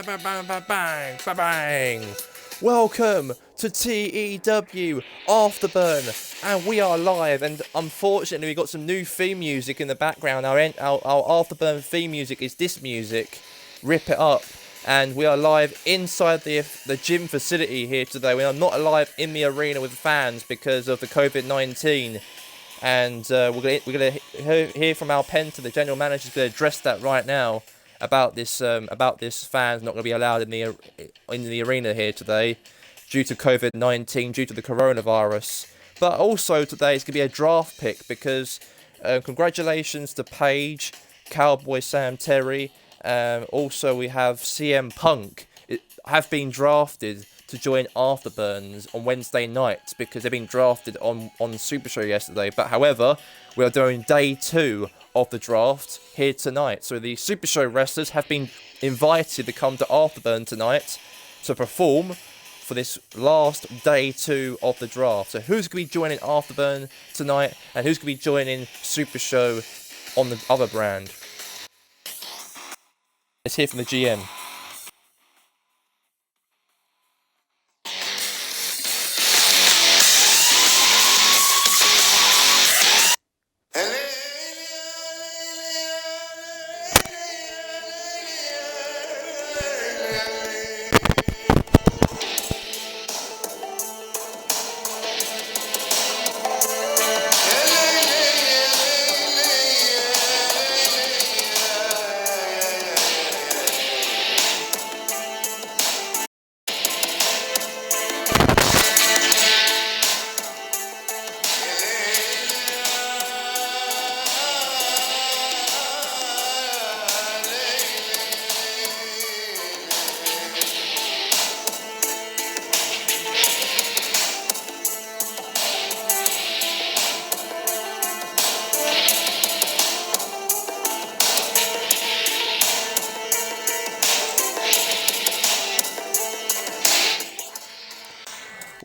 bang, bang, bang, bang, bang, bang. Welcome to TEW Afterburn, and we are live. And unfortunately, we got some new theme music in the background. Our Afterburn theme music is this music. Rip it up. And we are live inside the gym facility here today. We are not live in the arena with fans because of the COVID-19. And we're gonna hear from our Penta, the general manager, is gonna address that right now about this fans not gonna be allowed in the arena here today due to COVID-19, due to the coronavirus. But also today it's gonna be a draft pick because congratulations to Paige, Cowboy Sam Terry. Also we have CM Punk have been drafted to join Afterburns on Wednesday night because they've been drafted on Super Show yesterday. But however, we are doing day 2 of the draft here tonight. So the Super Show wrestlers have been invited to come to Afterburn tonight to perform for this last day 2 of the draft. So who's going to be joining Afterburn tonight and who's going to be joining Super Show on the other brand? Let's hear from the GM.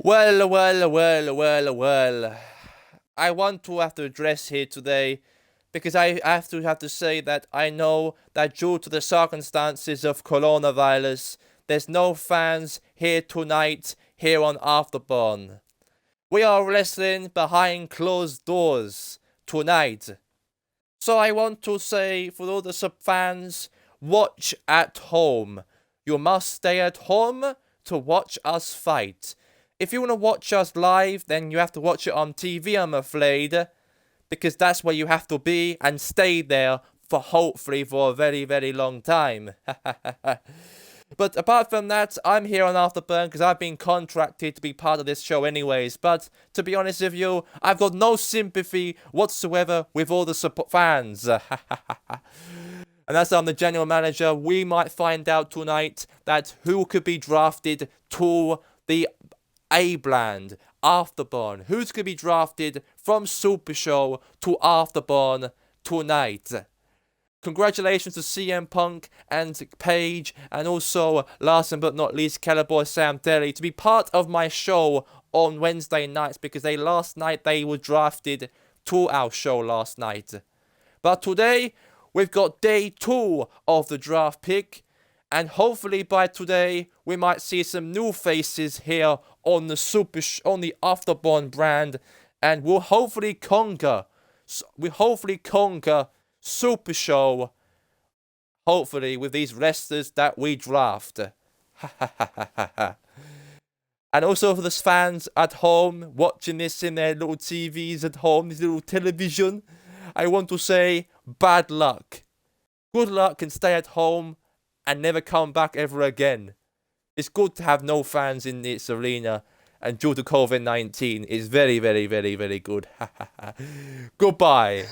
Well. I want to have to address here today because I have to say that I know that due to the circumstances of coronavirus, there's no fans here tonight here on Afterburn. We are wrestling behind closed doors tonight. So I want to say for all the fans, watch at home. You must stay at home to watch us fight. If you want to watch us live, then you have to watch it on TV, I'm afraid. Because that's where you have to be and stay there for hopefully for a very, very long time. But apart from that, I'm here on Afterburn because I've been contracted to be part of this show anyways. But to be honest with you, I've got no sympathy whatsoever with all the fans. And as I'm the general manager, we might find out tonight that who could be drafted to the A-Brand, Afterburn. Who's going to be drafted from Super Show to Afterburn tonight? Congratulations to CM Punk and Paige, and also, last but not least, Cowboy Sam Terry, to be part of my show on Wednesday nights, because last night they were drafted to our show last night. But today, we've got day 2 of the draft pick, and hopefully by today, we might see some new faces here on the Afterburn brand, and we'll hopefully conquer Super Show, hopefully with these wrestlers that we draft. And also for the fans at home watching this in their little TVs at home, this little television, I want to say bad luck. Good luck and stay at home and never come back ever again. It's good to have no fans in this arena, and due to COVID-19, it's very, very, very, very good. Goodbye.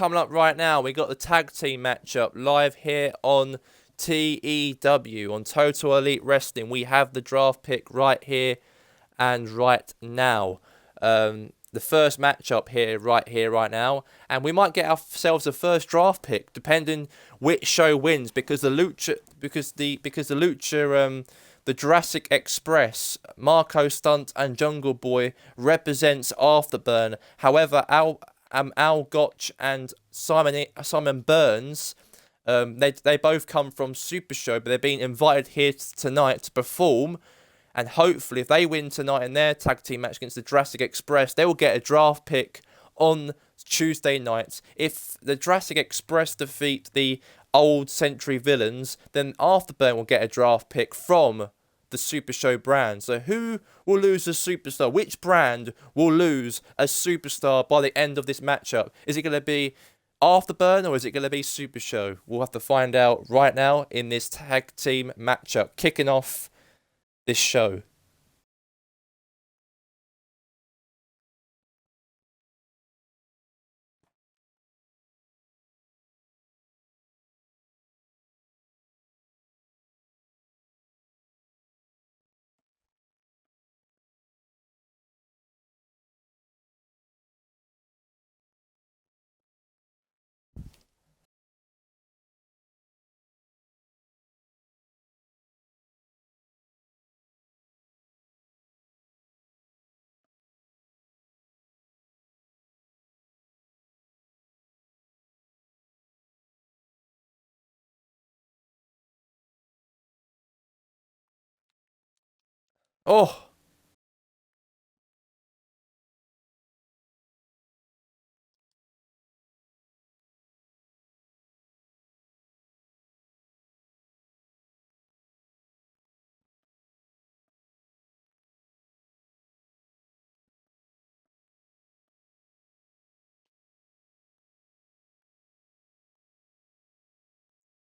coming up right now, we got the tag team matchup live here on TEW, on Total Elite Wrestling. We have the draft pick right here and right now. The first matchup right now, and we might get ourselves a first draft pick, depending which show wins, because the Jurassic Express, Marco Stunt and Jungle Boy represents Afterburn. However, Al Gotch and Simon Burns, they both come from Super Show, but they're being invited here tonight to perform. And hopefully, if they win tonight in their tag team match against the Jurassic Express, they will get a draft pick on Tuesday night. If the Jurassic Express defeat the old Century Villains, then Afterburn will get a draft pick from the Super Show brand. So who will lose a superstar? Which brand will lose a superstar by the end of this matchup? Is it going to be Afterburn or is it going to be Super Show? We'll have to find out right now in this tag team matchup, kicking off this show. Oh,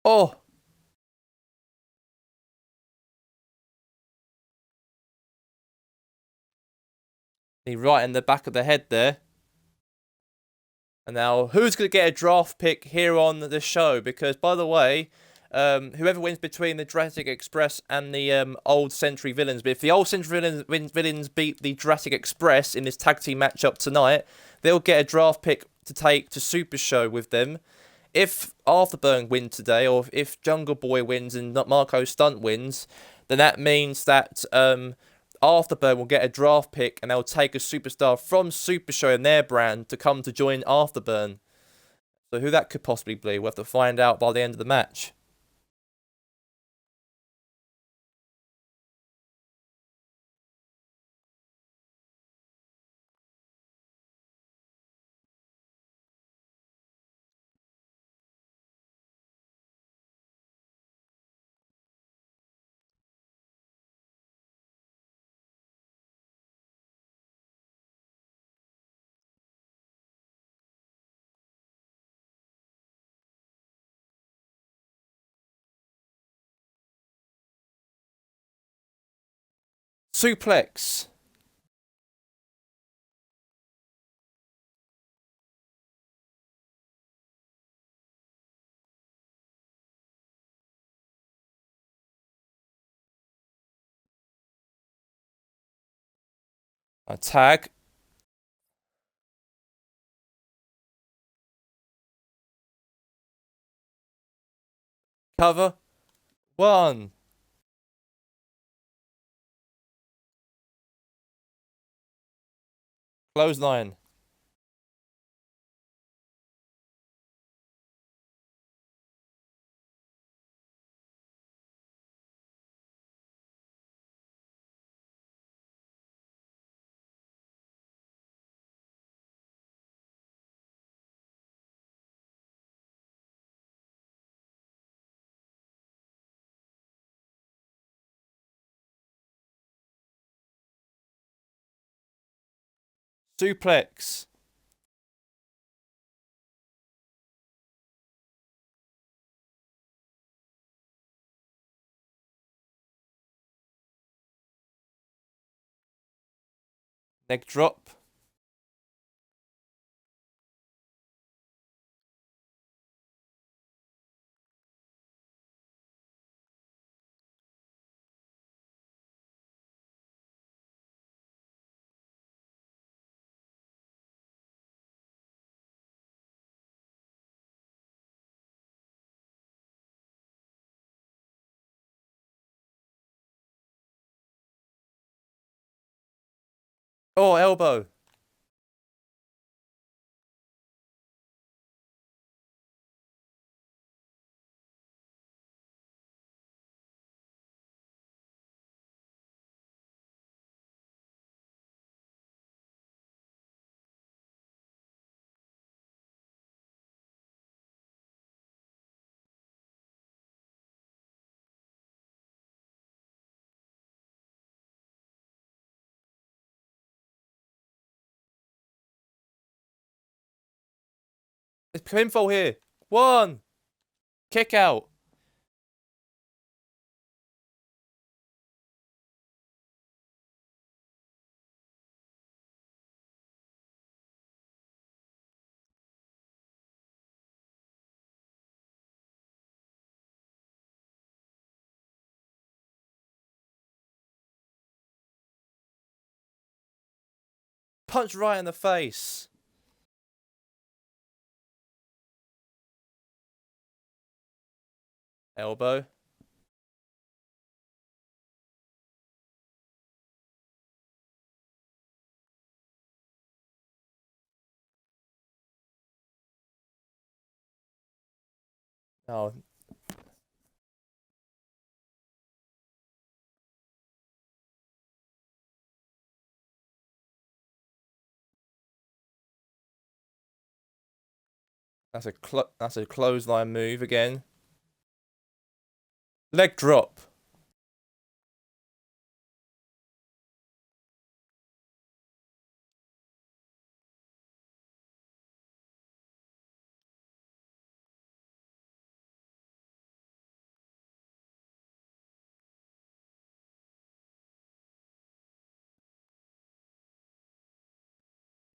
oh, he right in the back of the head there. And now, who's going to get a draft pick here on the show? Because, by the way, whoever wins between the Jurassic Express and the old Century Villains, but if the old Century Villains beat the Jurassic Express in this tag team matchup tonight, they'll get a draft pick to take to Super Show with them. If Afterburn win today, or if Jungle Boy wins and Marco Stunt wins, then that means that Afterburn will get a draft pick and they'll take a superstar from Super Show and their brand to come to join Afterburn. So who that could possibly be, we'll have to find out by the end of the match. Suplex. A tag. Cover. One. Clothesline. Suplex. Neck drop. Oh, elbow. It's pinfall here. One. Kick out. Punch right in the face. Elbow. Oh, that's a clothesline move again. Leg drop.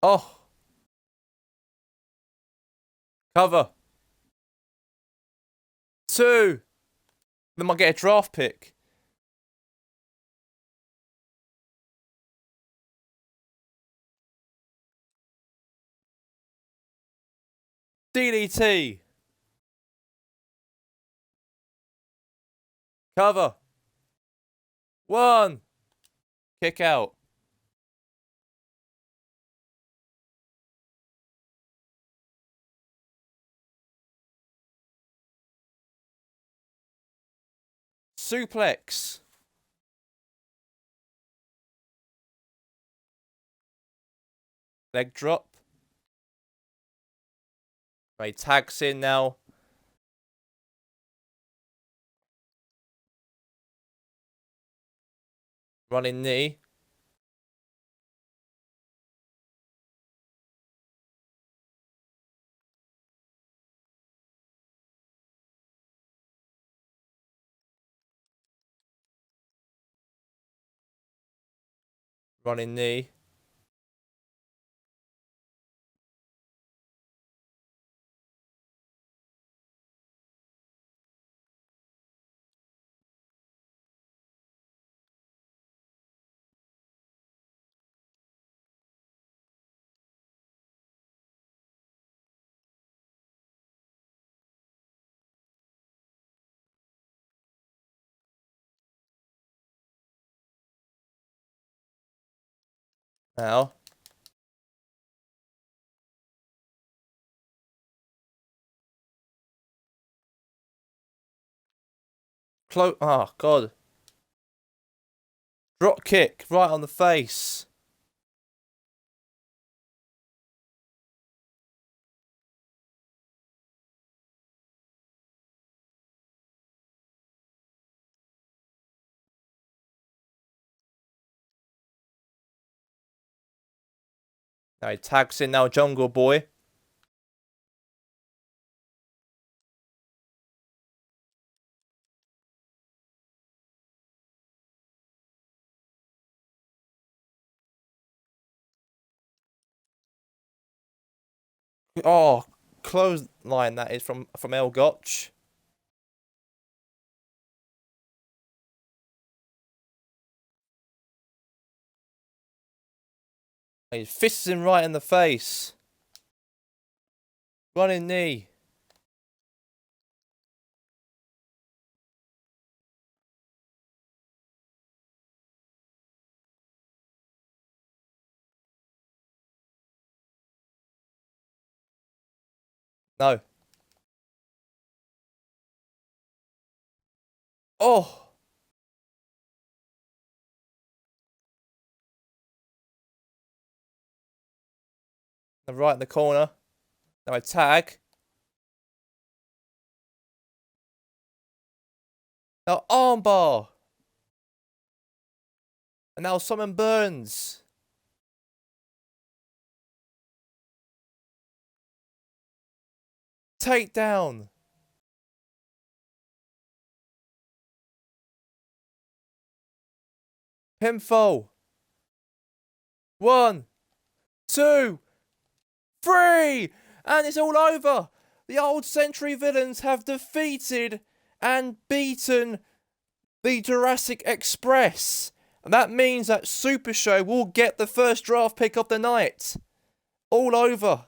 Oh, cover. Two. They might get a draft pick. DDT. Cover. One. Kick out. Suplex. Leg drop. Right, tags in now. Running knee. Running knee. Now. Oh, God. Drop kick right on the face. Now he tags in now, Jungle Boy. Oh, clothesline that is from El Gotch. He fists him right in the face. Running knee. No. Oh! They're right in the corner. Now I tag. Now armbar. And now Simon Burns. Takedown. Pinfall. 1, 2, 3. And it's all over. The old Century villains have defeated and beaten the Jurassic Express. And that means that Super Show will get the first draft pick of the night. All over.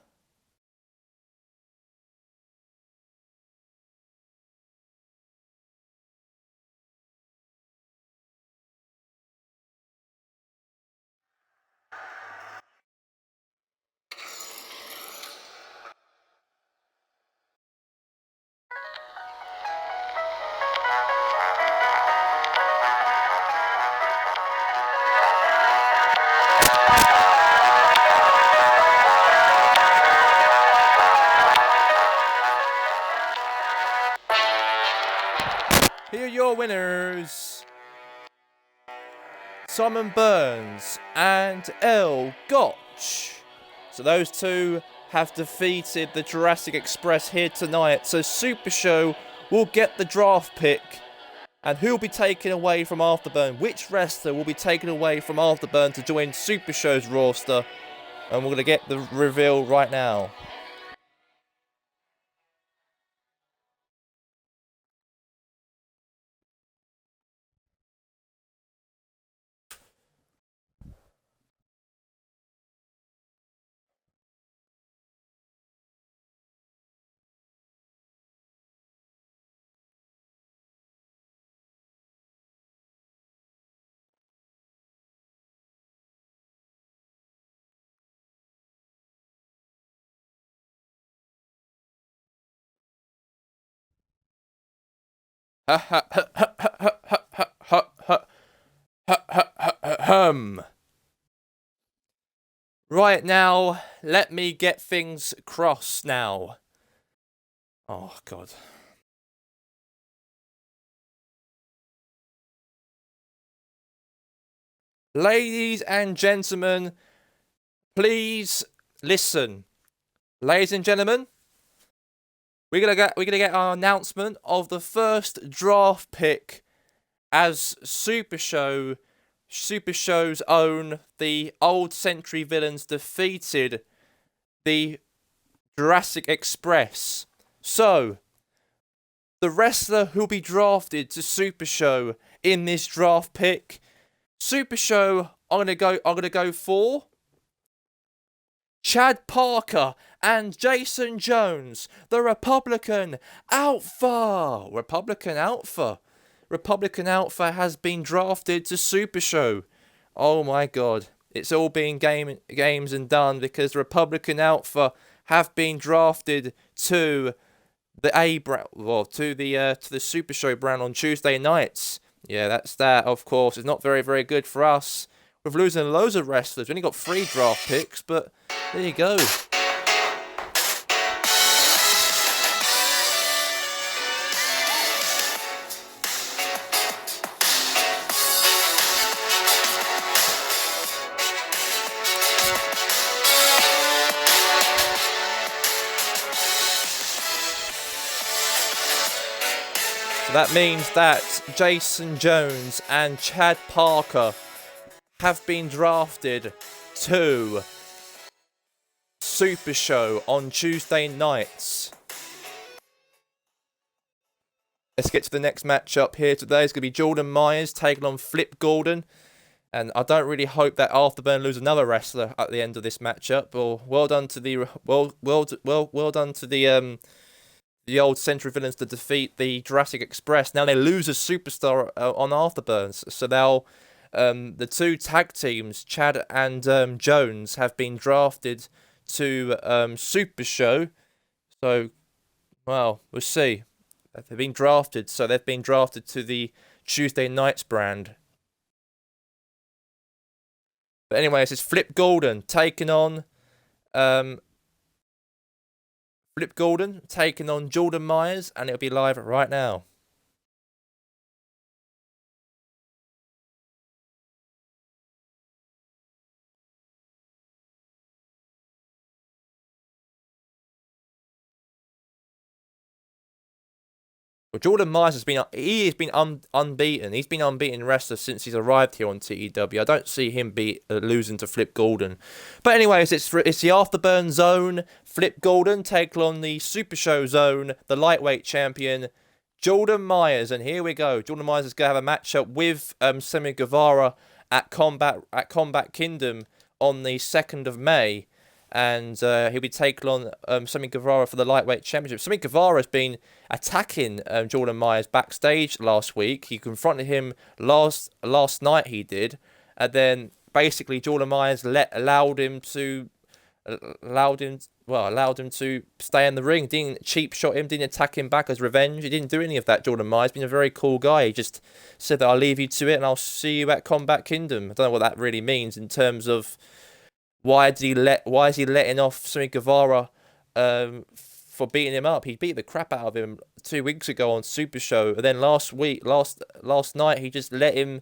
Here are your winners. Simon Burns and El Gotch. So those two have defeated the Jurassic Express here tonight. So Super Show will get the draft pick. And who will be taken away from Afterburn? Which wrestler will be taken away from Afterburn to join Super Show's roster? And we're going to get the reveal right now. Right now, let me get things crossed now. Oh, God. Ladies and gentlemen, please listen. Ladies and gentlemen, we're gonna get our announcement of the first draft pick as Super Show's own, the old Century villains defeated the Jurassic Express. So, the wrestler who'll be drafted to Super Show in this draft pick, Super Show, I'm gonna go for Chad Parker and Jason Jones, the Republican Alpha. Republican Alpha has been drafted to Super Show. Oh my God. It's all been games and done because the Republican Alpha have been drafted to the Super Show brand on Tuesday nights. Yeah, that's that, of course. It's not very, very good for us. We're losing loads of wrestlers. We only got 3 draft picks, but there you go. That means that Jason Jones and Chad Parker have been drafted to Super Show on Tuesday nights. Let's get to the next matchup here today. It's going to be Jordan Myers taking on Flip Gordon. And I don't really hope that Afterburn lose another wrestler at the end of this matchup. Or well done to the the old Century villains to defeat the Jurassic Express. Now they lose a superstar on Afterburns. So now the 2 tag teams, Chad and Jones, have been drafted to Super Show. So Well, we'll see. They've been drafted, so they've been drafted to the Tuesday Nights brand. But anyways, it's Flip Gordon taking on um Jordan Myers, and it'll be live right now. Well, Jordan Myers has been unbeaten. He's been unbeaten wrestler since he's arrived here on TEW. I don't see him losing to Flip Gordon. But anyways, it's the Afterburn zone. Flip Gordon take on the Super Show zone, the lightweight champion Jordan Myers, and here we go. Jordan Myers is gonna have a matchup with Sammy Guevara at Combat Kingdom on the 2nd of May. And he'll be taking on Sammy Guevara for the lightweight championship. Sammy Guevara has been attacking Jordan Myers backstage last week. He confronted him last night. He did, and then basically Jordan Myers allowed him to stay in the ring. Didn't cheap shot him. Didn't attack him back as revenge. He didn't do any of that. Jordan Myers been a very cool guy. He just said that I'll leave you to it and I'll see you at Combat Kingdom. I don't know what that really means in terms of. Why is he letting off Sammy Guevara for beating him up? He beat the crap out of him 2 weeks ago on Super Show, and then last night he just let him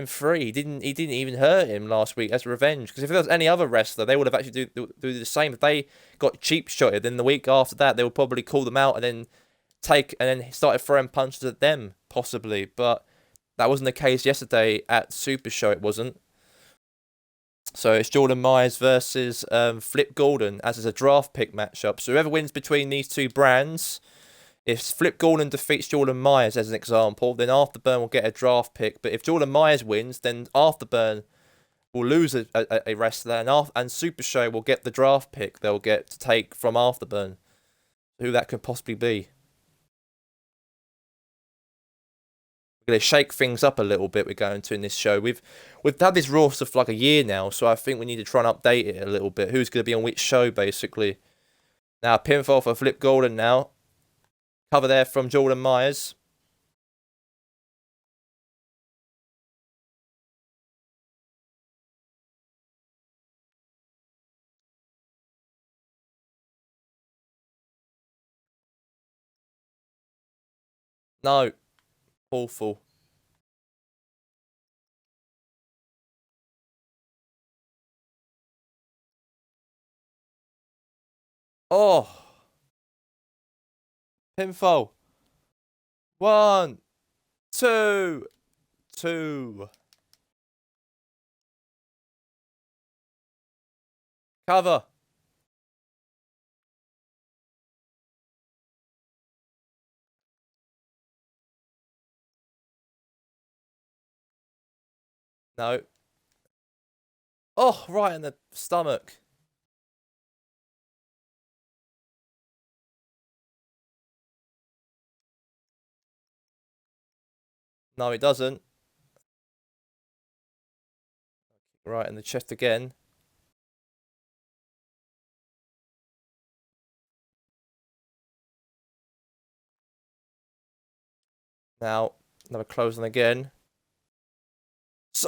free. He didn't even hurt him last week as revenge. Because if there was any other wrestler, they would have actually do the same. If they got cheap shotted, then the week after that they would probably call them out and then started throwing punches at them possibly. But that wasn't the case yesterday at Super Show. It wasn't. So it's Jordan Myers versus Flip Gordon as is a draft pick matchup. So whoever wins between these two brands, if Flip Gordon defeats Jordan Myers as an example, then Afterburn will get a draft pick. But if Jordan Myers wins, then Afterburn will lose a wrestler, and Super Show will get the draft pick they'll get to take from Afterburn. Who that could possibly be. We're going to shake things up a little bit. We're going to in this show. We've had this roster for like a year now, so I think we need to try and update it a little bit. Who's going to be on which show, basically. Now, pinfall for Flip Gordon now. Cover there from Jordan Myers. No. Awful. Oh. Pinfall. 1, 2, 2. Cover. No. Oh, right in the stomach. No, it doesn't. Right in the chest again. Now, another closing again.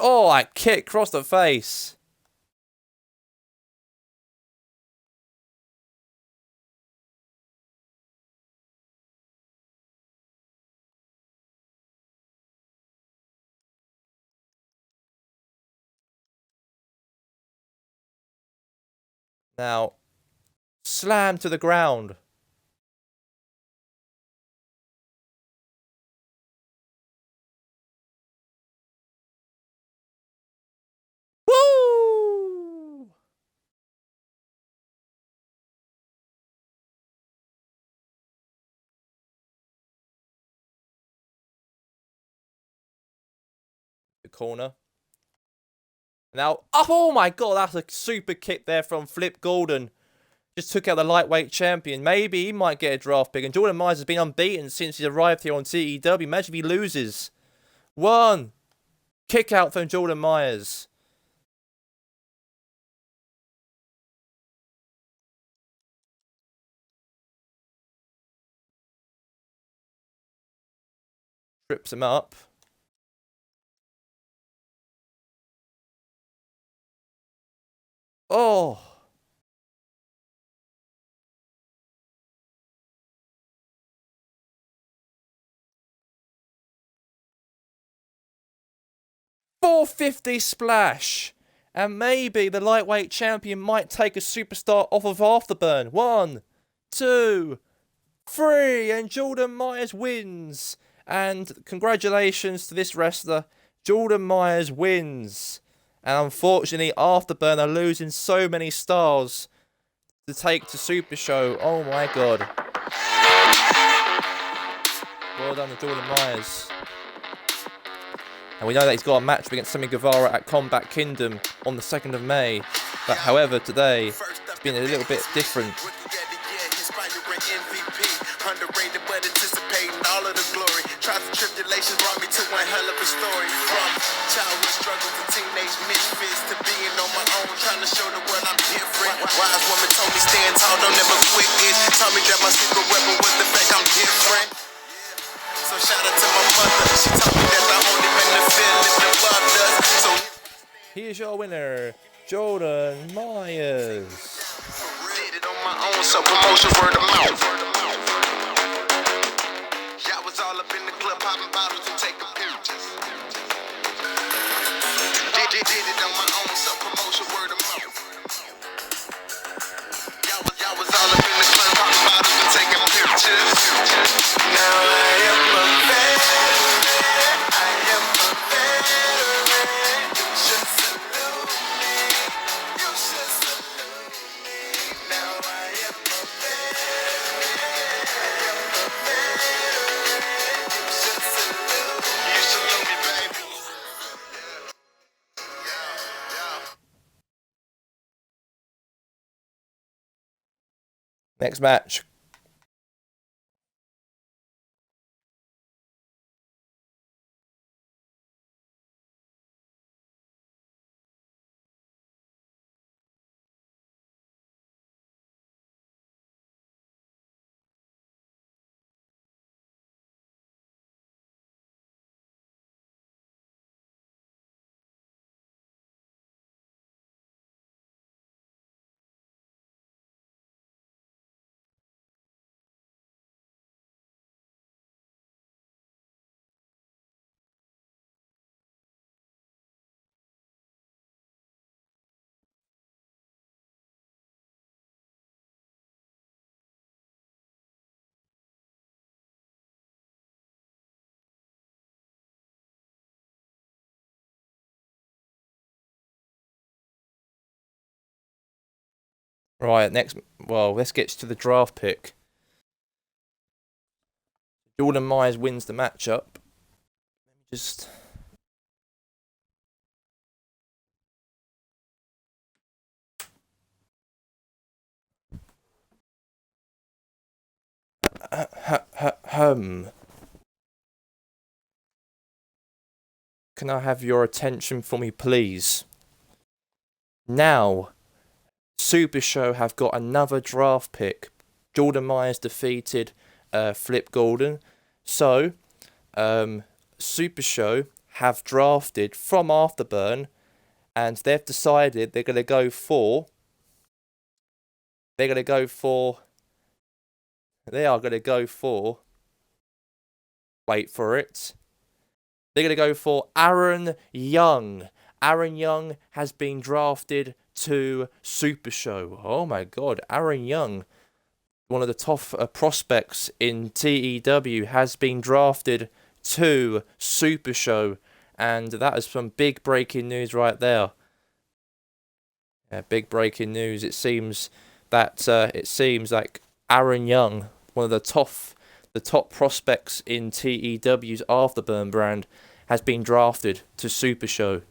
Oh, I kick across the face. Now, slam to the ground. Woo! The corner. Now, oh my god, that's a super kick there from Flip Gordon. Just took out the lightweight champion. Maybe he might get a draft pick. And Jordan Myers has been unbeaten since he arrived here on TEW. Imagine if he loses. 1. Kick out from Jordan Myers. Trips him up. Oh! $450 splash! And maybe the lightweight champion might take a superstar off of Afterburn. 1, 2, 3, and Jordan Myers wins. And congratulations to this wrestler. Jordan Myers wins. And unfortunately, Afterburn are losing so many stars to take to Super Show. Oh my god. Well done to Jordan Myers. And we know that he's got a match against Sammy Guevara at Combat Kingdom on the 2nd of May. But however, today, it's been a little bit different. Underrated but anticipating all of the glory. Trials and tribulations brought me to one hell of a story. From childhood struggles to teenage misfits to being on my own, trying to show the world I'm different. Wise woman told me stand tall, don't never quit it. Told me that my secret weapon was the fact I'm different. So shout out to my mother. She told me that the only man to feel is the love does. So here's your winner, Jordan Myers. Did it on my own, so promotion word of mouth. All up in the club, popping bottles and taking pictures. Did it on my own, so promotion word of mouth. Y'all was all up in the club, popping bottles and taking pictures. Now I am a veteran. I am a veteran. You should salute me. You should salute me. Now I am a veteran. I am a veteran. Next match. Right, next. Well, let's get to the draft pick. Jordan Myers wins the matchup. Let me just. Can I have your attention for me, please? Now, Super Show have got another draft pick. Jordan Myers defeated Flip Gordon. So, Super Show have drafted from Afterburn, and they've decided they're going to go for. They are going to go for. Wait for it. They're going to go for Aaron Young. Aaron Young has been drafted to Super Show. Oh my god, Aaron Young, one of the top prospects in TEW, has been drafted to Super Show. And that is some big breaking news right there. Yeah, big breaking news. It seems like Aaron Young, one of the top prospects in TEW's Afterburn brand, has been drafted to Super Show.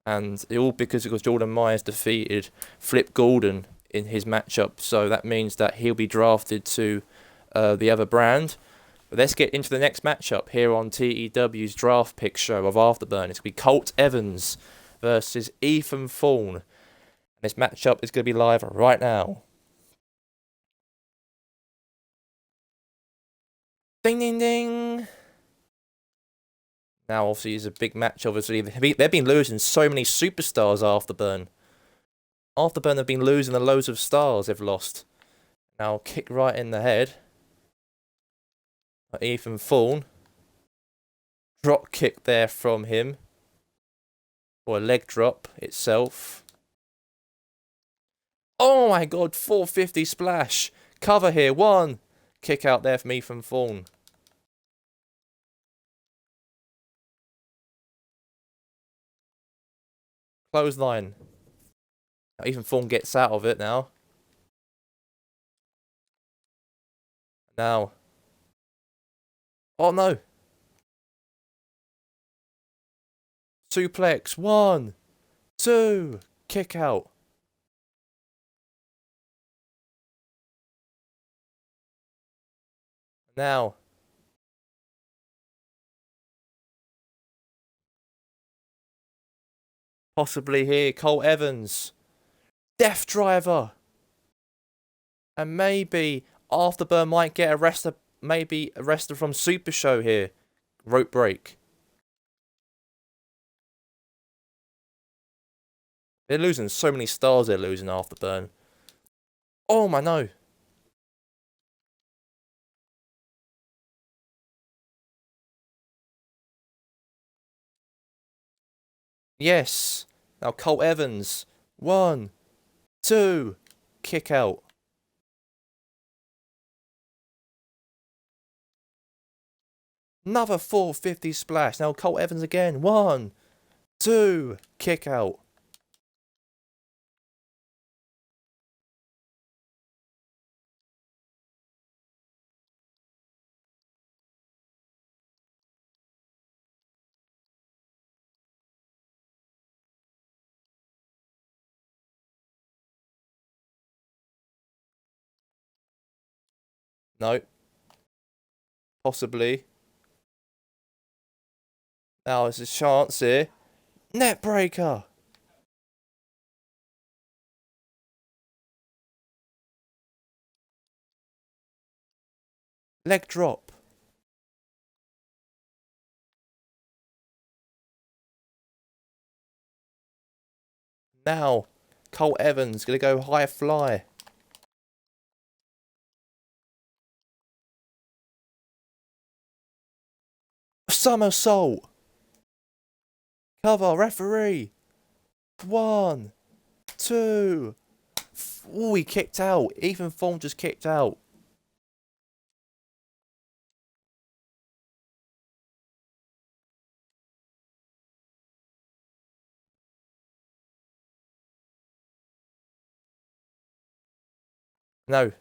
And all because Jordan Myers defeated Flip Gordon in his matchup. So that means that he'll be drafted to the other brand. But let's get into the next matchup here on TEW's draft pick show of Afterburn. It's going to be Colt Evans versus Ethan Thorne. And this matchup is going to be live right now. Ding, ding, ding. Now, obviously, it's a big match, obviously. They've been losing so many superstars, Afterburn. Afterburn have been losing the loads of stars they've lost. Now, kick right in the head. Ethan Thorne. Drop kick there from him. Or a leg drop itself. Oh my god, 450 splash. Cover here, 1. Kick out there from Ethan Thorne. Clothesline. Now, Ethan Thorne gets out of it now. Now. Oh no. Suplex. 1, 2. Kick out. Now. Possibly here, Cole Evans. Death Driver. And maybe Afterburn might get arrested. Maybe arrested from Super Show here. Rope break. They're losing so many stars. They're losing Afterburn. Oh my no. Yes. Now Cole Evans. 1, 2. Kick out. Another 450 splash. Now Cole Evans again. 1, 2. Kick out. No. Possibly. Now there's a chance here. Net breaker. Leg drop. Now, Cole Evans gonna go high fly. Somersault. Cover, referee. 1, 2. Oh, he kicked out. Ethan Thorne just kicked out. No.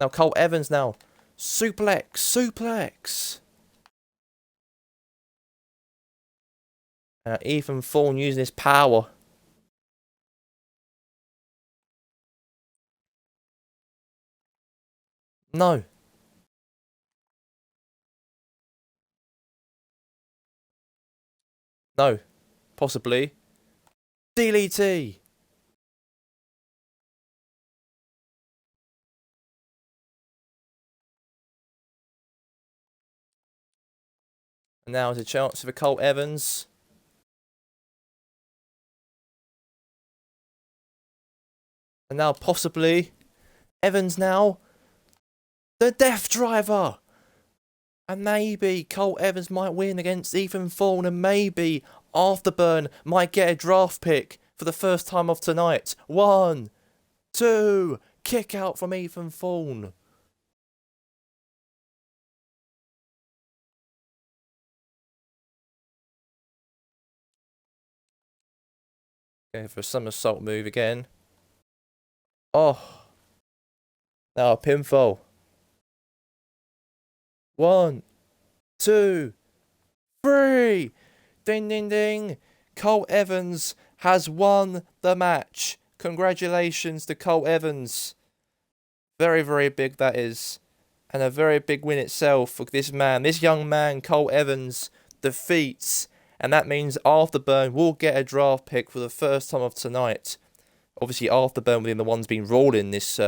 Now Cole Evans now. Suplex. Suplex. Ethan Thorne using his power. No. No. Possibly. DLT. And now there's a chance for Cole Evans. And now possibly Evans now. The Death Driver. And maybe Cole Evans might win against Ethan Thorne. And maybe Afterburn might get a draft pick for the first time of tonight. 1, 2. Kick out from Ethan Thorne. Going for a somersault move again. Oh. Now a pinfall. 1, 2, 3. Ding, ding, ding. Cole Evans has won the match. Congratulations to Cole Evans. Very, very big that is. And a very big win itself for this man. This young man, Cole Evans, defeats. And that means Afterburn will get a draft pick for the first time of tonight. Obviously, Afterburn within the ones being rolling this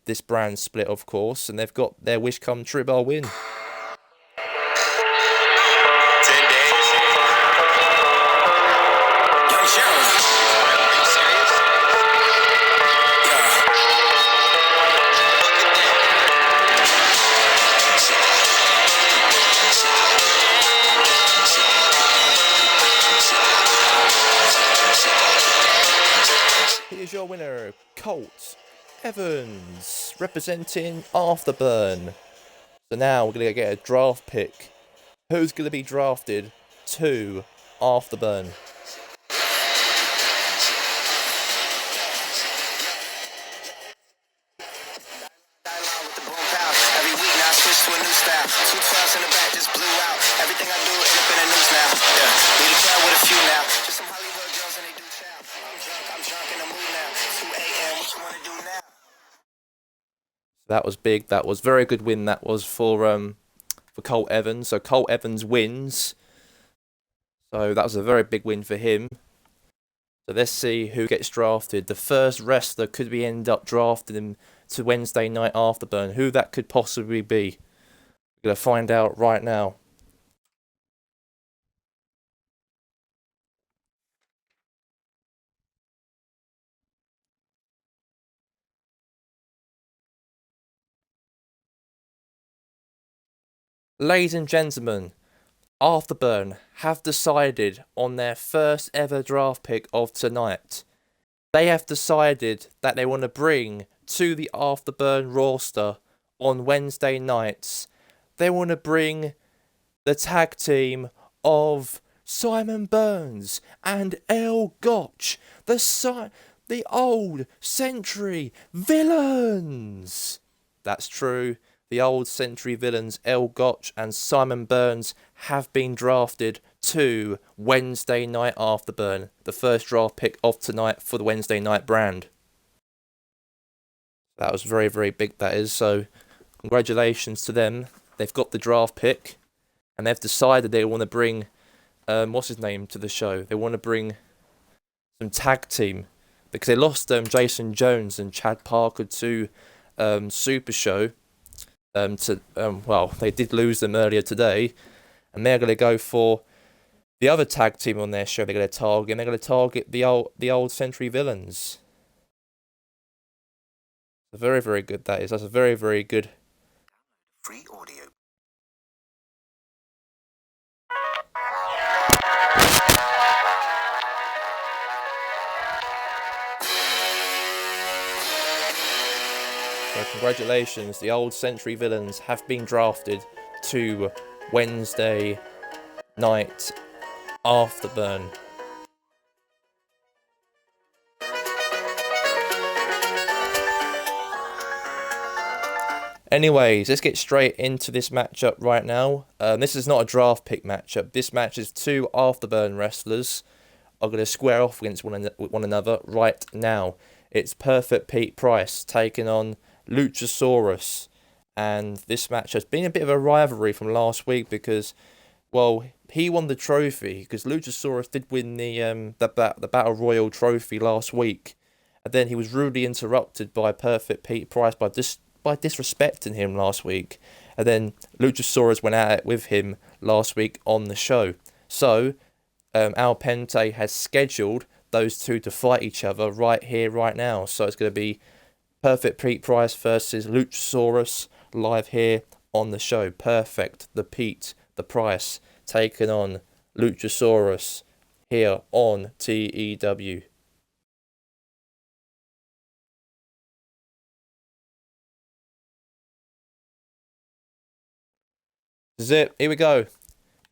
this brand split, of course. And they've got their wish come true by a win. 10 days. winner, Colt Evans, representing Afterburn. So now we're going to get a draft pick. Who's going to be drafted to Afterburn? That was big. That was very good win. That was for Colt Evans. So Colt Evans wins. So that was a very big win for him. So let's see who gets drafted. The first wrestler could be end up drafting him to Wednesday night Afterburn. Who that could possibly be? We're going to find out right now. Ladies and gentlemen, Afterburn have decided on their first ever draft pick of tonight. They have decided that they want to bring to the Afterburn roster on Wednesday nights. They want to bring the tag team of Simon Burns and El Gotch, the old Century Villains. That's true. The old Century Villains, El Gotch and Simon Burns, have been drafted to Wednesday night Afterburn, the first draft pick of tonight for the Wednesday night brand. That was very, very big, that is. So, congratulations to them. They've got the draft pick, and they've decided they want to bring, what's his name, to the show. They want to bring some tag team, because they lost Jason Jones and Chad Parker to Super Show. They did lose them earlier today, and they're going to go for the other tag team on their show. They're going to target, and they're going to target the old Century Villains. Very, very good. That is. That's a very, very good. Free audio. So congratulations, the old Century Villains have been drafted to Wednesday night Afterburn. Anyways, let's get straight into this matchup right now. This is not a draft pick matchup. This match is two Afterburn wrestlers are going to square off against one another right now. It's Perfect Pete Price taking on Luchasaurus, and this match has been a bit of a rivalry from last week because, well, he won the trophy because Luchasaurus did win the Battle Royal trophy last week, and then he was rudely interrupted by Perfect Pete Price by disrespecting him last week, and then Luchasaurus went at it with him last week on the show. So Al Pente has scheduled those two to fight each other right here, right now. So it's going to be Perfect Pete Price versus Luchasaurus live here on the show. Perfect, the Pete, the Price, taking on Luchasaurus here on TEW. This is it. Here we go.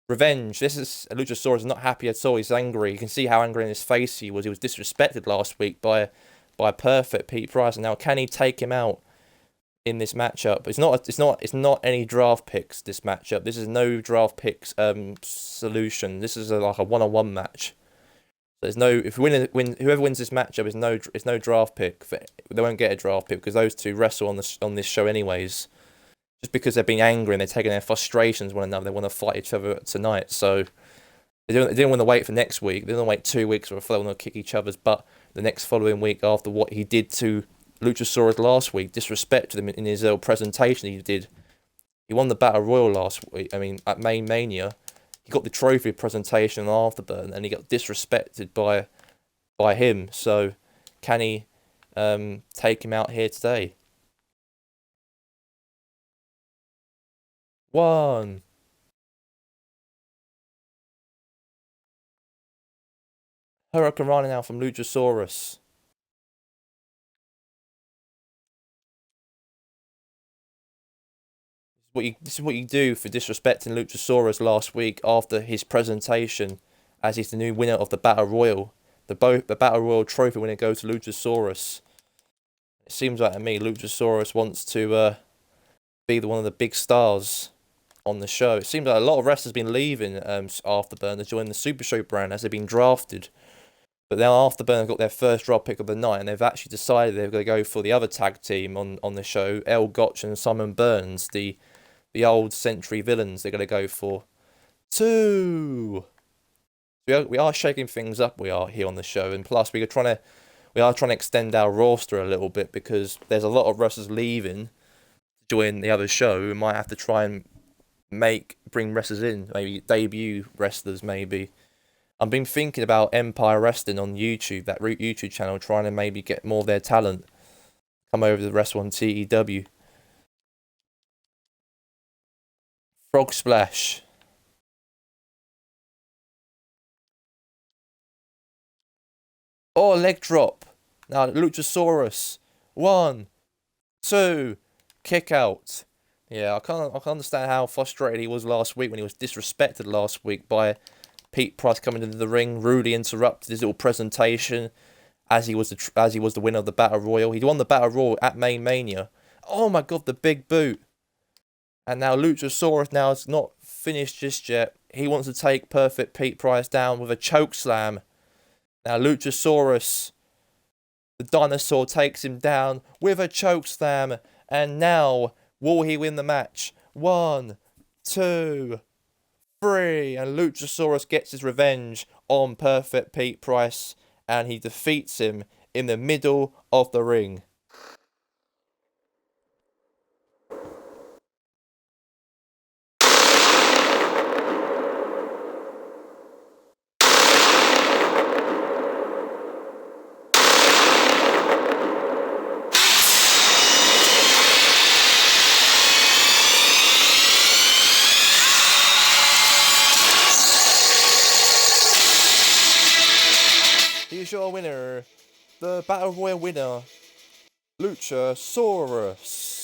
Revenge. This is Luchasaurus is not happy at all. He's angry. You can see how angry in his face he was. He was disrespected last week by Perfect Pete Price. And now can he take him out in this matchup? It's not any draft picks. This matchup. This is no draft picks solution. This is like a one-on-one match. There's no whoever wins this matchup is no draft pick. They won't get a draft pick because those two wrestle on this show anyways. Just because they're being angry and they're taking their frustrations one another, they want to fight each other tonight. So they didn't want to wait for next week. They didn't want to wait 2 weeks or they want to kick each other's butt the next following week after what he did to Luchasaurus last week, disrespected him in his presentation he did. He won the Battle Royal last week. I mean, at Main Mania, he got the trophy presentation Afterburn, and he got disrespected by him. So can he take him out here today? 1. Hurricane Rana now from Luchasaurus. what you do for disrespecting Luchasaurus last week after his presentation, as he's the new winner of the Battle Royal. The Battle Royal trophy when it goes to Luchasaurus. It seems like to me Luchasaurus wants to be one of the big stars on the show. It seems like a lot of wrestlers have been leaving Afterburn to join the Super Show brand as they've been drafted. But now Afterburn have got their first draft pick of the night, and they've actually decided they're going to go for the other tag team on the show, El Gotch and Simon Burns, the old Century villains. They're going to go for 2. We are shaking things up. We are here on the show, and plus we are trying to extend our roster a little bit because there's a lot of wrestlers leaving to join the other show. We might have to try and bring wrestlers in, maybe debut wrestlers, maybe. I've been thinking about Empire Wrestling on YouTube, that YouTube channel, trying to maybe get more of their talent come over to wrestle on TEW. Frog Splash. Oh, leg drop. Now Luchasaurus. 1, 2, kick out. Yeah, I can't understand how frustrated he was last week when he was disrespected last week by Pete Price coming into the ring, rudely interrupted his little presentation as he was the winner of the Battle Royal. He won the Battle Royal at Main Mania. Oh my god, the big boot. And now Luchasaurus now is not finished just yet. He wants to take Perfect Pete Price down with a choke slam. Now Luchasaurus, the dinosaur, takes him down with a choke slam. And now, will he win the match? 1, 2, 3, and Luchasaurus gets his revenge on Perfect Pete Price, and he defeats him in the middle of the ring. Here's your winner, the Battle Royal winner, Luchasaurus.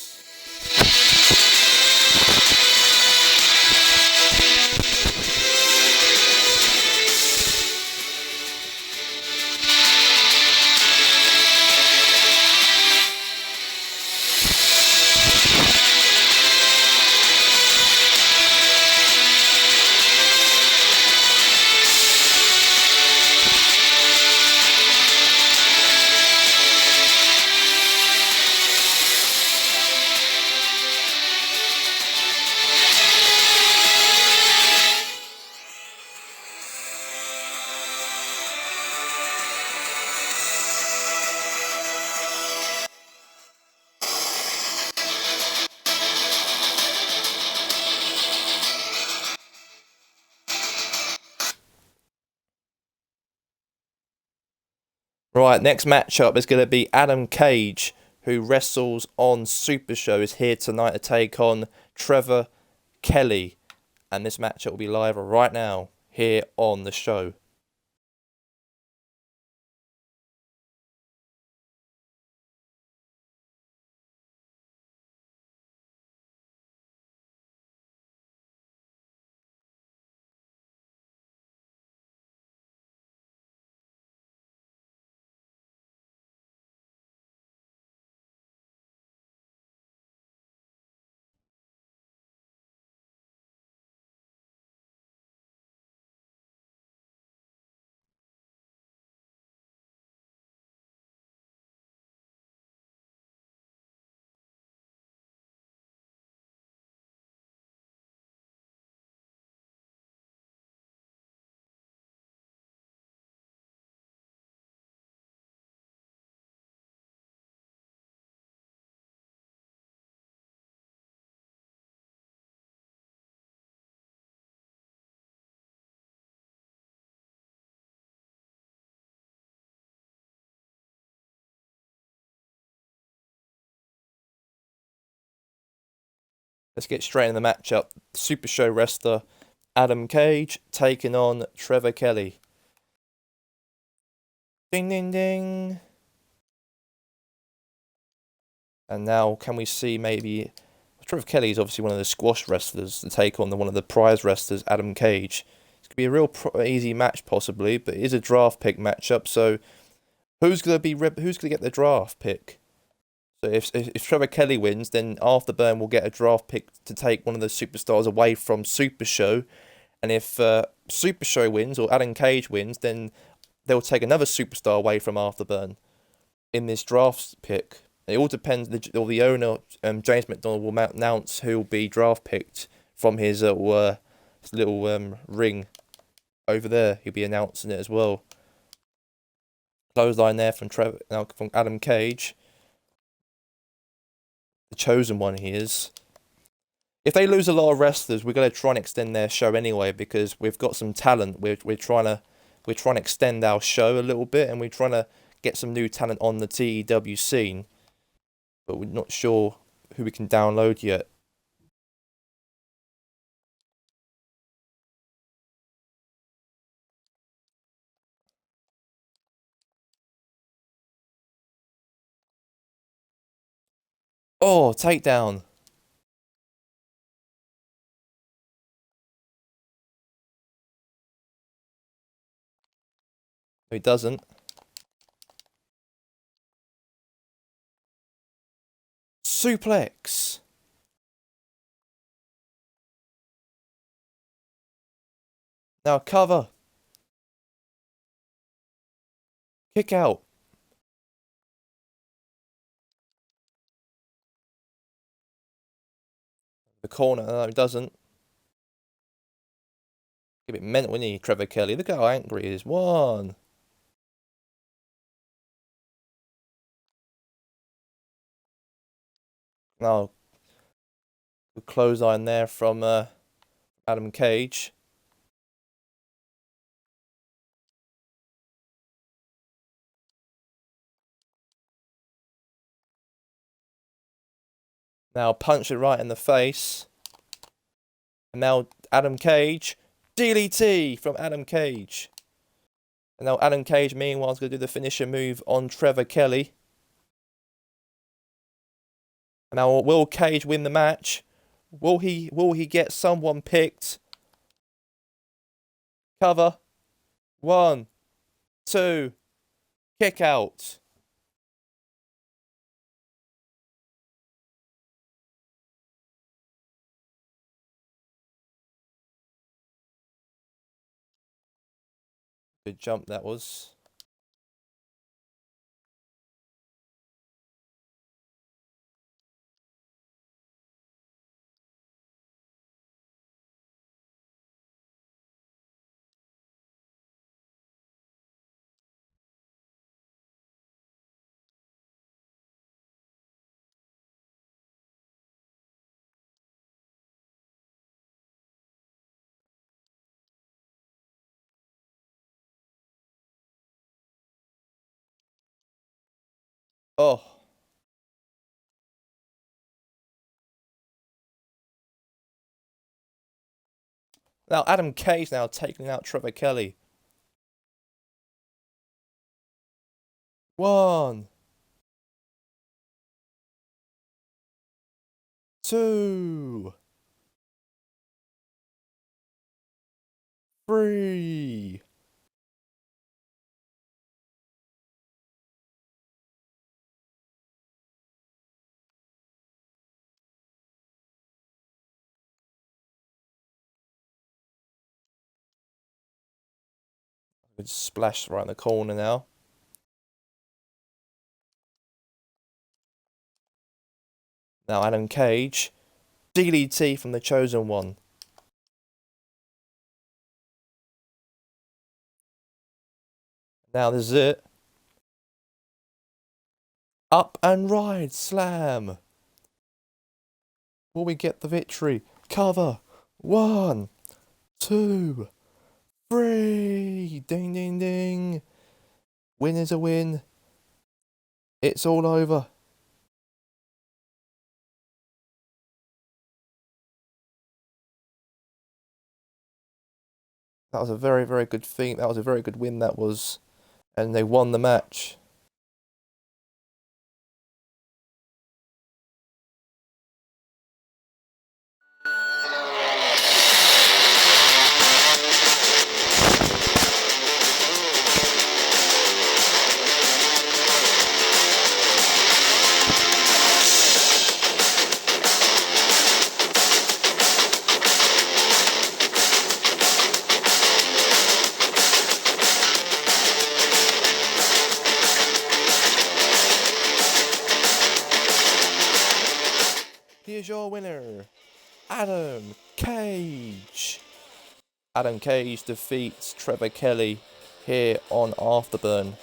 Right, next matchup is going to be Adam Cage, who wrestles on Super Show, is here tonight to take on Trevor Kelly. And this matchup will be live right now here on the show. Let's get straight in the matchup. Super Show wrestler Adam Cage taking on Trevor Kelly. Ding, ding, ding. And now, can we see maybe Trevor Kelly is obviously one of the squash wrestlers to take on one of the prize wrestlers, Adam Cage. It's gonna be a real easy match possibly, but it is a draft pick matchup. So who's gonna get the draft pick? So if Trevor Kelly wins, then Afterburn will get a draft pick to take one of the superstars away from Super Show, and if Super Show wins or Adam Cage wins, then they'll take another superstar away from Afterburn in this draft pick. It all depends. The owner, James McDonald, will announce who will be draft picked from his little ring over there. He'll be announcing it as well. Clothesline there from Adam Cage, the chosen one he is. If they lose a lot of wrestlers, we're gonna try and extend their show anyway because we've got some talent. We're trying to extend our show a little bit, and we're trying to get some new talent on the TEW scene, but we're not sure who we can download yet. Oh, takedown. No, he doesn't. Suplex. Now cover. Kick out. The corner. No, he doesn't. A bit mental, isn't he, Trevor Kelly? Look how angry he is. One. Now, good clothesline there from Adam Cage. Now punch it right in the face. And now Adam Cage. DDT from Adam Cage. And now Adam Cage, meanwhile, is going to do the finisher move on Trevor Kelly. And now will Cage win the match? Will he get someone picked? Cover. 1, 2. Kick out. Good jump that was. Oh. Now Adam Cage now taking out Trevor Kelly. 1, 2, 3. Good splash right in the corner now. Now Adam Cage. DDT from the chosen one. Now this is it. Up and ride slam. Will we get the victory? Cover. 1, 2, 3. Ding, ding, ding. Win is a win. It's all over. That was a very, very good thing. That was a very good win, that was. And they won the match. Adam Cage. Adam Cage defeats Trevor Kelly here on Afterburn.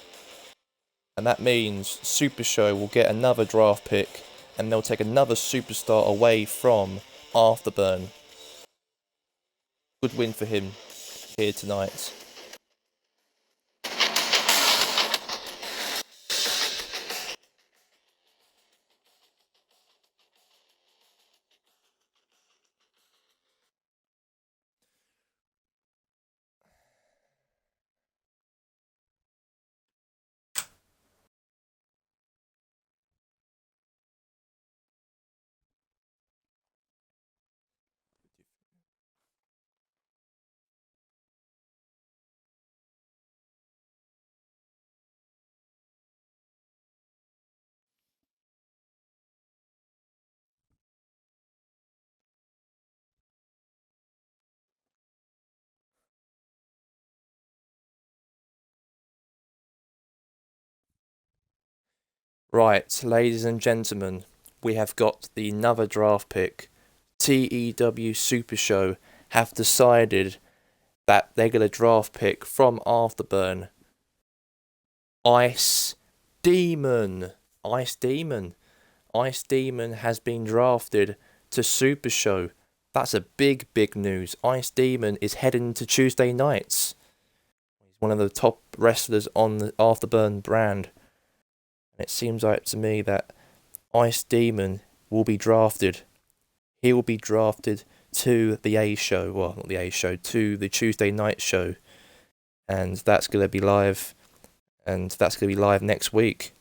And that means Super Show will get another draft pick and they'll take another superstar away from Afterburn. Good win for him here tonight. Right, ladies and gentlemen, we have got the another draft pick. TEW Super Show have decided that they're going to draft pick from Afterburn Ice Demon. Ice Demon. Ice Demon has been drafted to Super Show. That's a big news. Ice Demon is heading to Tuesday nights. He's one of the top wrestlers on the Afterburn brand. And it seems like to me that Ice Demon will be drafted. He will be drafted to the A show. Well, not the A show, to the Tuesday night show. And that's going to be live. And that's going to be live next week.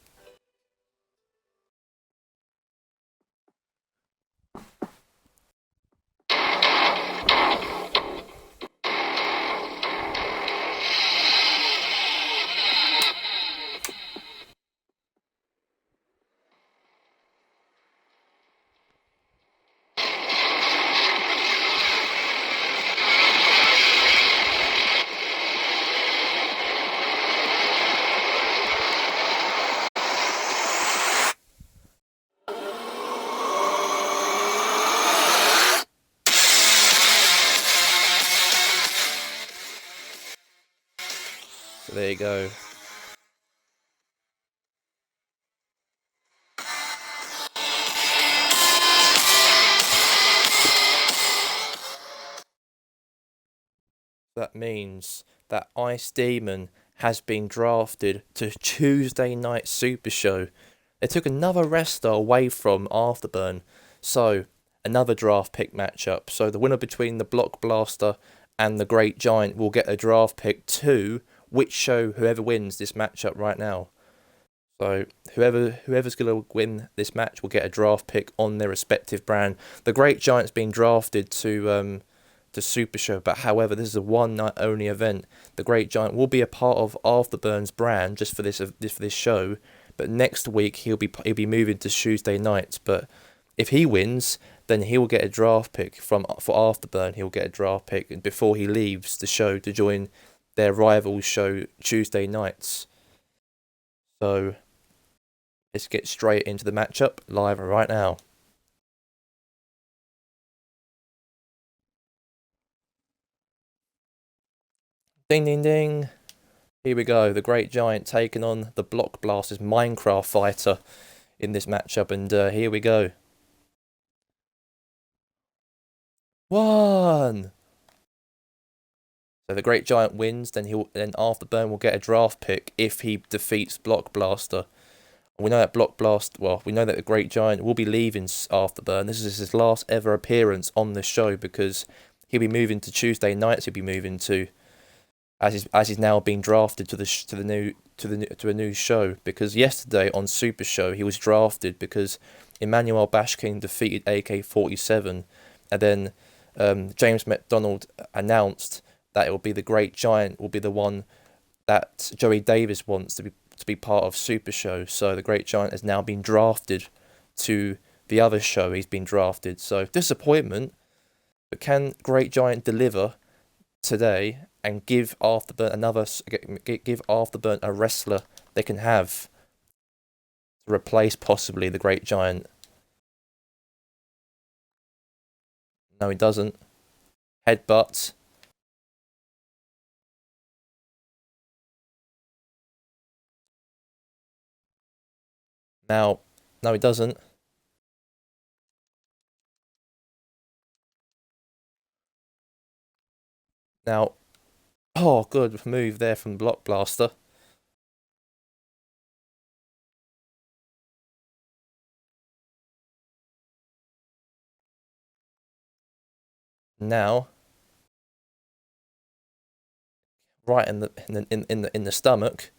So there you go. That means that Ice Demon has been drafted to Tuesday Night Super Show. They took another wrestler away from Afterburn, so another draft pick matchup. So the winner between the Blockbuster and the Great Giant will get a draft pick to which show whoever wins this matchup right now. So whoever's going to win this match will get a draft pick on their respective brand. The Great Giant's been drafted to Super Show, but however, this is a one-night only event. The Great Giant will be a part of Afterburn's brand just for this show, but next week he'll be moving to Tuesday nights. But if he wins, then he will get a draft pick for Afterburn. He'll get a draft pick before he leaves the show to join their rival show Tuesday nights. So let's get straight into the matchup live right now. Ding, ding, ding. Here we go. The Great Giant taking on the Blockbuster's Minecraft fighter in this matchup. And here we go. 1. So the Great Giant wins. Then Afterburn will get a draft pick if he defeats Blockbuster. We know that we know that the Great Giant will be leaving Afterburn. This is his last ever appearance on the show because he'll be moving to Tuesday nights. He'll be moving to, as he's now being drafted to a new show. Because yesterday on Super Show he was drafted because Emmanuel Bashkin defeated AK-47, and then James McDonald announced that it will be the Great Giant will be the one that Joey Davis wants to be part of Super Show. So the Great Giant has now been drafted to the other show he's been drafted. So disappointment, but can Great Giant deliver today and give Afterburn a wrestler they can have to replace possibly the Great Giant? No, he doesn't. Headbutt. Now, no, he doesn't. Now, oh, good move there from Block Blaster. Now, right in the stomach,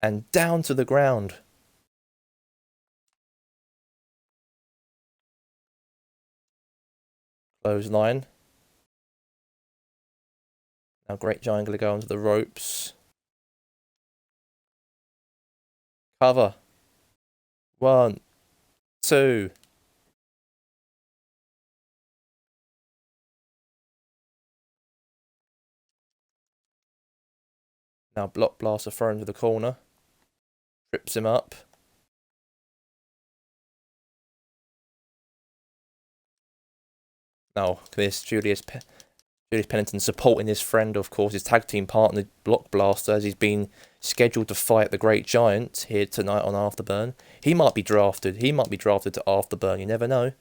and down to the ground. Clothesline. Now, Great Giant gonna go onto the ropes. Cover. 1, 2. Now Block Blaster thrown to the corner. Trips him up. Now, Julius Pennington supporting his friend, of course, his tag team partner, Block Blaster, as he's been scheduled to fight the Great Giant here tonight on Afterburn. He might be drafted. He might be drafted to Afterburn. You never know.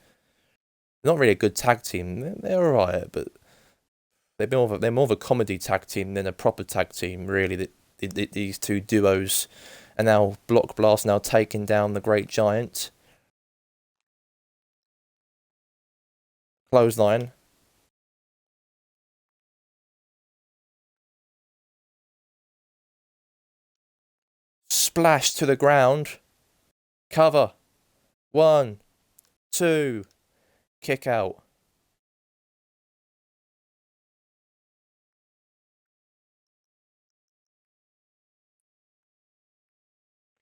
They're not really a good tag team. They're alright, but they're more of a comedy tag team than a proper tag team, really. These two duos. And now Block Blast now taking down the Great Giant. Clothesline. Splash to the ground. Cover. 1, 2. Kick out.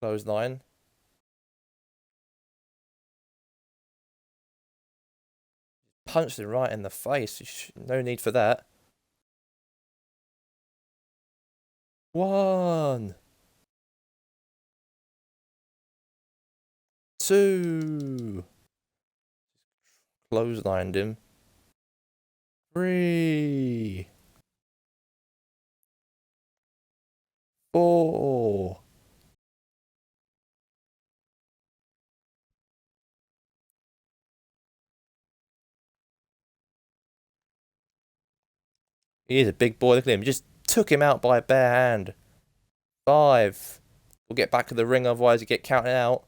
Clothesline. Punched him right in the face. No need for that. 1, 2. Clotheslined him. 3, 4. He is a big boy. Look at him. He just took him out by a bare hand. 5. We'll get back to the ring, otherwise you get counted out.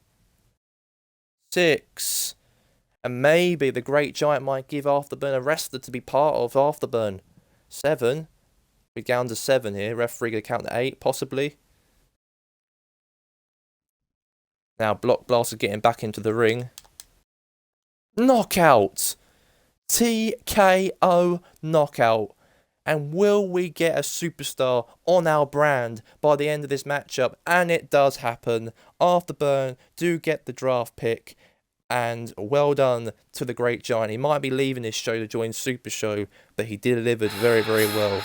6. And maybe the Great Giant might give Afterburn a wrestler to be part of Afterburn. 7. We're down to 7 here. Referee gonna count to 8, possibly. Now Block Blaster getting back into the ring. Knockout! TKO knockout. And will we get a superstar on our brand by the end of this matchup? And it does happen. Afterburn do get the draft pick. And well done to the Great Giant. He might be leaving this show to join Super Show, but he delivered very, very well.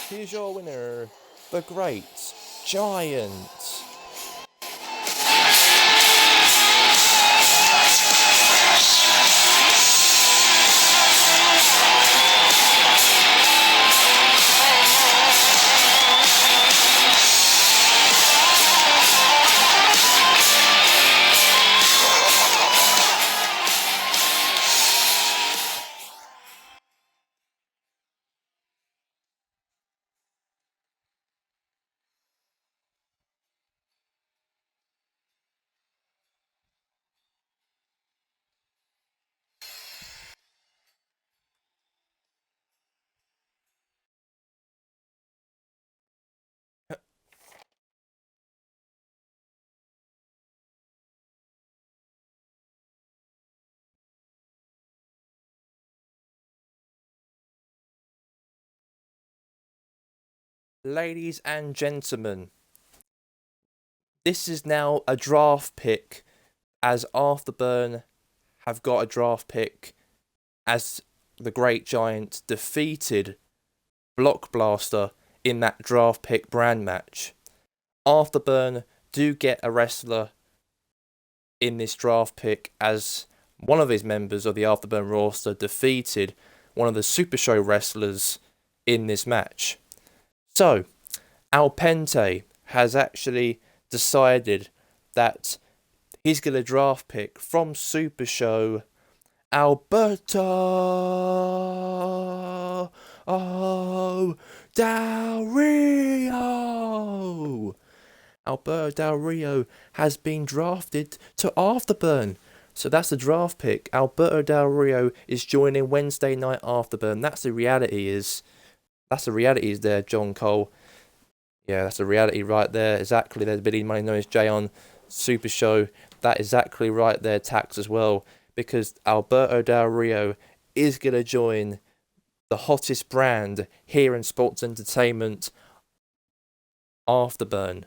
Here's your winner, the Great Giant. Ladies and gentlemen, this is now a draft pick as Afterburn have got a draft pick as the Great Giant defeated Blockblaster in that draft pick brand match. Afterburn do get a wrestler in this draft pick as one of his members of the Afterburn roster defeated one of the Super Show wrestlers in this match. So, Alpente has actually decided that he's going to draft pick from Super Show Alberto Del Rio. Alberto Del Rio has been drafted to Afterburn. So that's the draft pick. Alberto Del Rio is joining Wednesday Night Afterburn. That's the reality is there, John Cole. Yeah, that's the reality right there. Exactly. There's Billy Money known as Jay on Super Show. That exactly right there, Tax as well. Because Alberto Del Rio is going to join the hottest brand here in sports entertainment, Afterburn.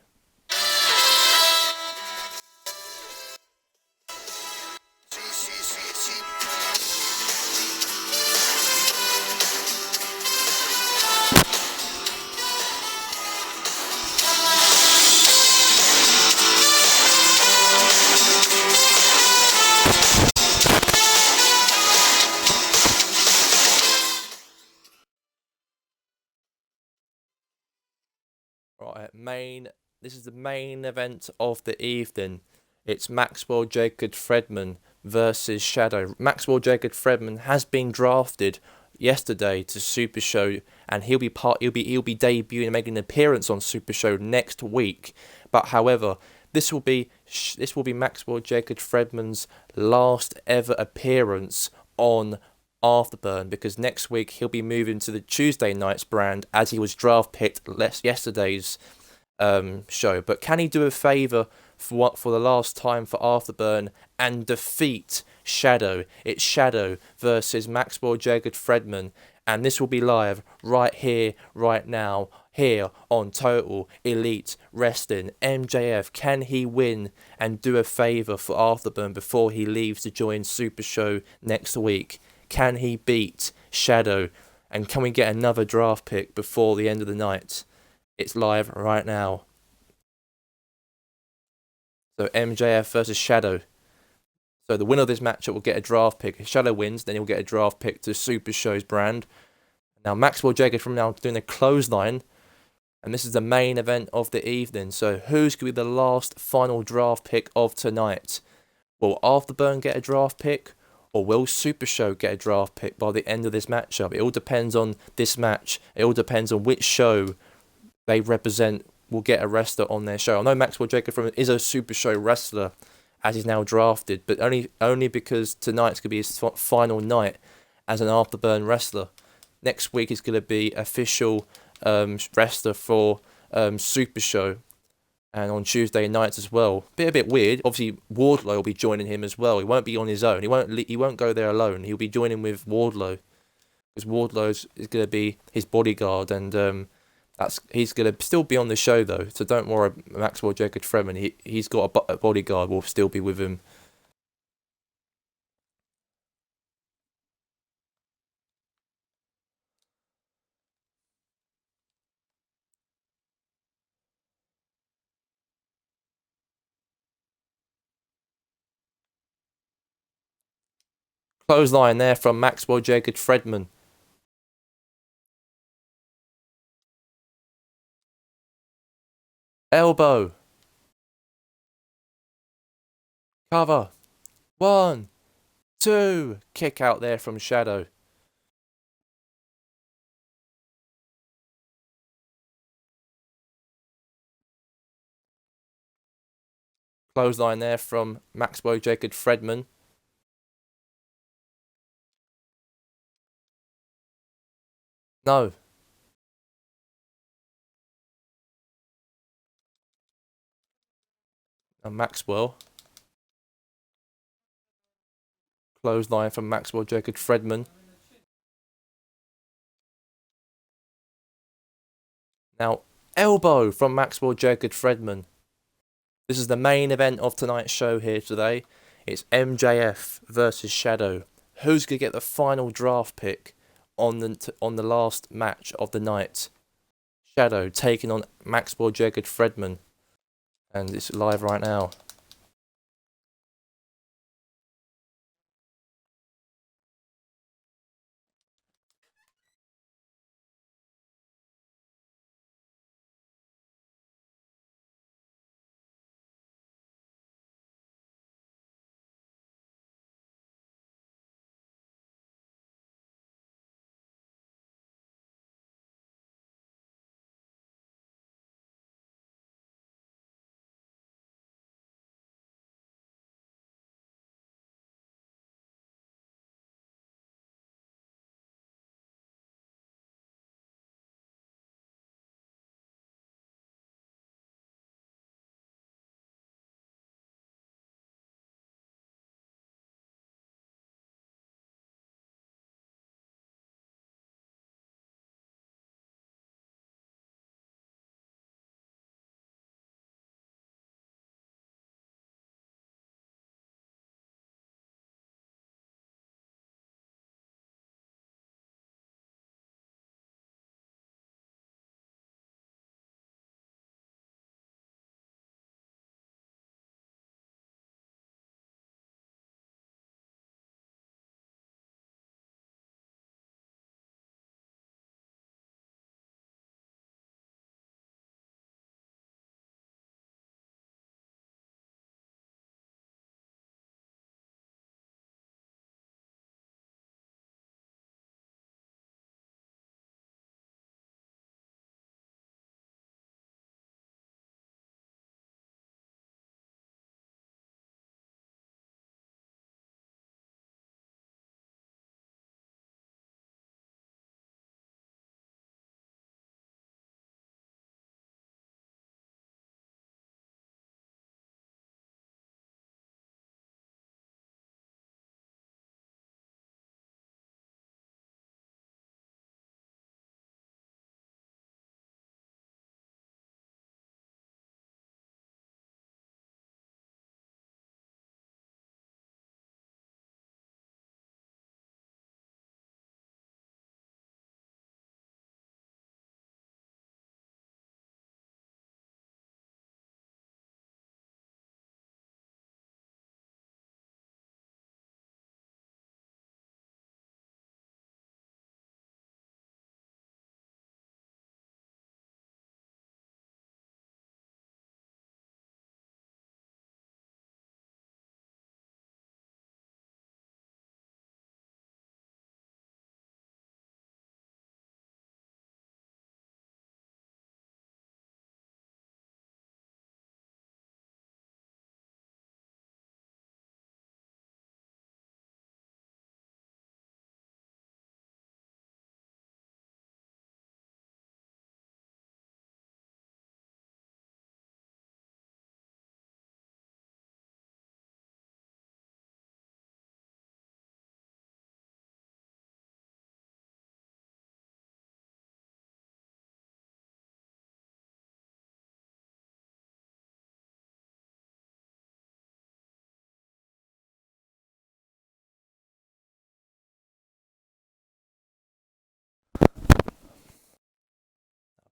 Right, this is the main event of the evening. It's Maxwell Jacob Fredman versus Shadow. Maxwell Jacob Fredman has been drafted yesterday to Super Show, and he'll be debuting and making an appearance on Super Show next week. But however, this will be Maxwell Jacob Fredman's last ever appearance on Afterburn, because next week he'll be moving to the Tuesday Nights brand as he was draft picked yesterday's show. But can he do a favour for the last time for Afterburn and defeat Shadow? It's Shadow versus Maxwell Jacob Fredman, and this will be live right here, right now, here on Total Elite Wrestling. MJF, can he win and do a favour for Afterburn before he leaves to join Super Show next week? Can he beat Shadow? And can we get another draft pick before the end of the night? It's live right now. So MJF versus Shadow. So the winner of this matchup will get a draft pick. If Shadow wins, then he'll get a draft pick to Super Show's brand. Now Maxwell Jacob from now doing a clothesline. And this is the main event of the evening. So who's going to be the last final draft pick of tonight? Will Afterburn get a draft pick? Or will Super Show get a draft pick by the end of this matchup? It all depends on this match. It all depends on which show they represent will get a wrestler on their show. I know Maxwell Jacob is a Super Show wrestler as he's now drafted, but only because tonight's going to be his final night as an Afterburn wrestler. Next week is going to be official wrestler for Super Show. And on Tuesday nights as well. A bit weird. Obviously, Wardlow will be joining him as well. He won't be on his own. He won't go there alone. He'll be joining with Wardlow, because Wardlow is going to be his bodyguard, and he's going to still be on the show though. So don't worry, Maxwell Jacob Fredman. He's got a bodyguard. Will still be with him. Clothesline there from Maxwell Jacob Fredman. Elbow. Cover. 1, 2. Kick out there from Shadow. Clothesline there from Maxwell Jacob Fredman. No. And Maxwell. Clothesline from Maxwell Jacob Fredman. Now, elbow from Maxwell Jacob Fredman. This is the main event of tonight's show here today. It's MJF versus Shadow. Who's going to get the final draft pick on the last match of the night? Shadow taking on Maxwell Jacob Fredman. And it's live right now.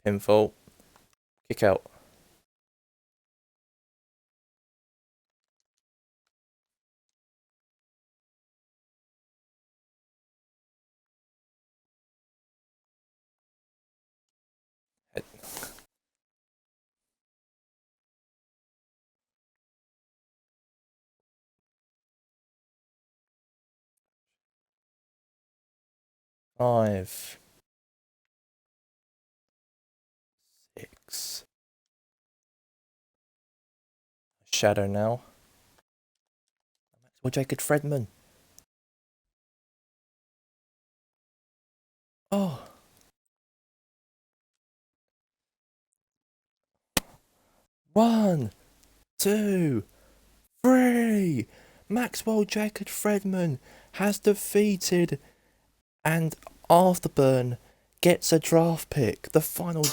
Pinfall. Kick out. Head. 5, 6. Shadow now. Maxwell Jacob Fredman. Oh. 1, 2, 3. Maxwell Jacob Fredman has defeated, and Afterburn gets a draft pick. The final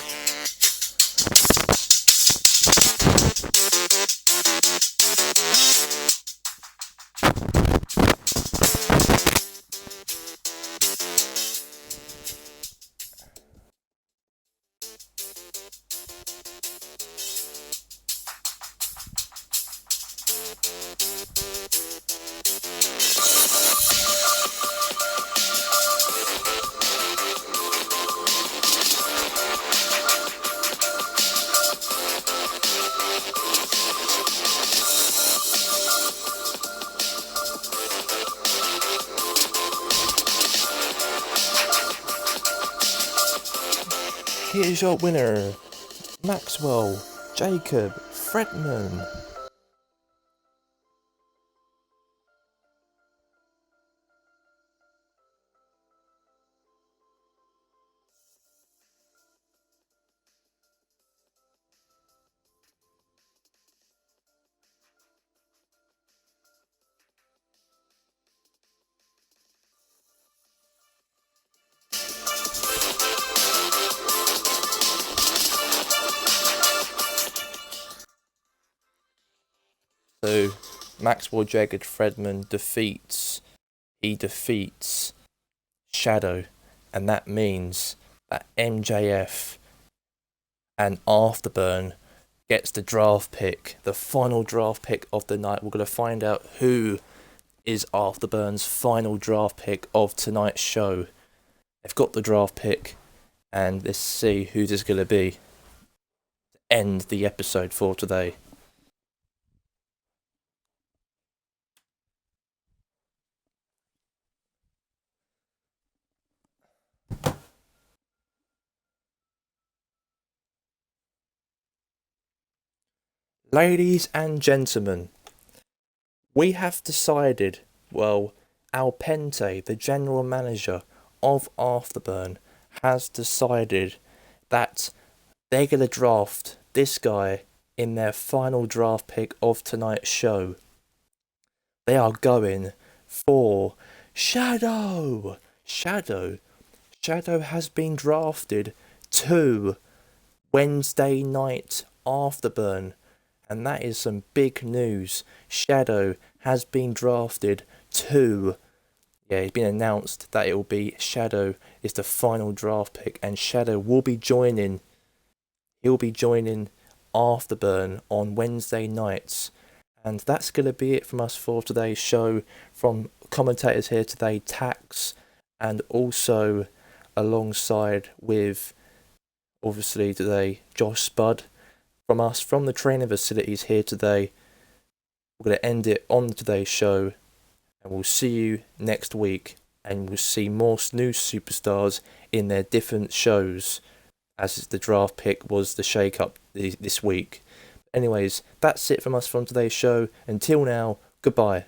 Here's your winner, Maxwell Jacob Fredman. So Maxwell Jacob Fredman defeats Shadow, and that means that MJF and Afterburn gets the draft pick, the final draft pick of the night. We're going to find out who is Afterburn's final draft pick of tonight's show. They've got the draft pick, and let's see who this is going to be to end the episode for today. Ladies and gentlemen, we have decided, well, Al Pente, the general manager of Afterburn, has decided that they're going to draft this guy in their final draft pick of tonight's show. They are going for Shadow. Shadow has been drafted to Wednesday night Afterburn. And that is some big news. Shadow has been drafted to... Yeah, it's been announced that it will be Shadow is the final draft pick. And Shadow will be joining... He'll be joining Afterburn on Wednesday nights. And that's going to be it from us for today's show. From commentators here today, Tax, and also alongside with, obviously today, Josh Spud. From us, from the training facilities here today, we're going to end it on today's show, and we'll see you next week, and we'll see more new superstars in their different shows, as the draft pick was the shake-up this week. Anyways, that's it from us from today's show. Until now, goodbye.